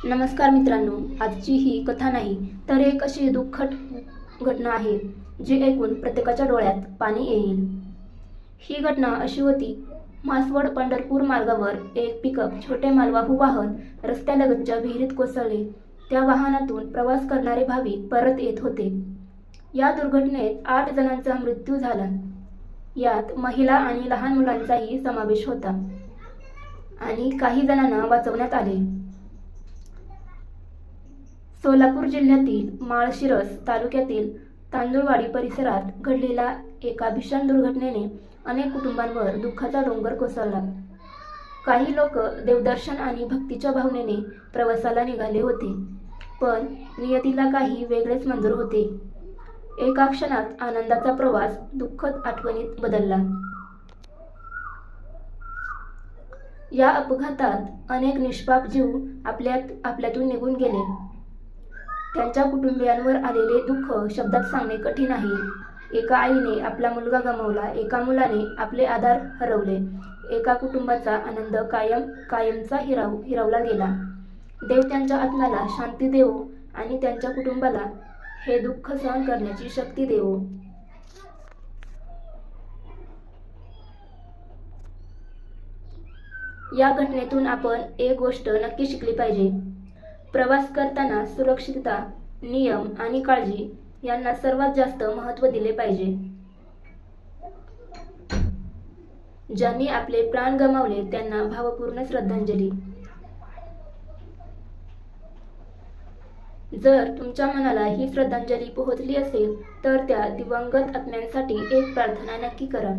नमस्कार मित्रांनो, आजची ही कथा नाही तर एक अशी दुःखद घटना आहे जी ऐकून प्रत्येकाच्या डोळ्यात पाणी येईल. ही घटना अशी होती. म्हसवड पंढरपूर मार्गावर एक पिकअप छोटे मालवाहू वाहन रस्त्यालगतच्या विहिरीत कोसळले. त्या वाहनातून प्रवास करणारे भाविक परत येत होते. या दुर्घटनेत 8 जणांचा मृत्यू झाला. यात महिला आणि लहान मुलांचाही समावेश होता आणि काही जणांना वाचवण्यात आले. सोलापूर जिल्ह्यातील माळशिरस तालुक्यातील तांदुळवाडी परिसरात घडलेल्या एका भीषण दुर्घटनेने अनेक कुटुंबांवर दुःखाचा डोंगर कोसळला. काही लोक देवदर्शन आणि भक्तीच्या भावनेने प्रवासाला निघाले होते, पण नियतीला काही वेगळेच मंजूर होते. एका क्षणात आनंदाचा प्रवास दुःखद आठवणीत बदलला. या अपघातात अनेक निष्पाप जीव आपल्यातून निघून गेले. त्यांच्या कुटुंबियांवर आलेले दुःख शब्दात सांगणे कठीण आहे. एका आईने आपला मुलगा गमावला, एका मुलाने आपले आधार हरवले, एका कुटुंबाचा आनंद कायमचा हिरावला गेला. देव त्यांच्या आत्म्याला शांती देवो आणि त्यांच्या कुटुंबाला हे दुःख सहन करण्याची शक्ती देवो. या घटनेतून आपण एक गोष्ट नक्की शिकली पाहिजे. प्रवास करताना सुरक्षितता, नियम आणि काळजी यांना सर्वात जास्त महत्त्व दिले पाहिजे. ज्यांनी आपले प्राण गमावले त्यांना भावपूर्ण श्रद्धांजली. जर तुमच्या मनाला ही श्रद्धांजली पोहोचली असेल तर त्या दिवंगत आत्म्यांसाठी एक प्रार्थना नक्की करा.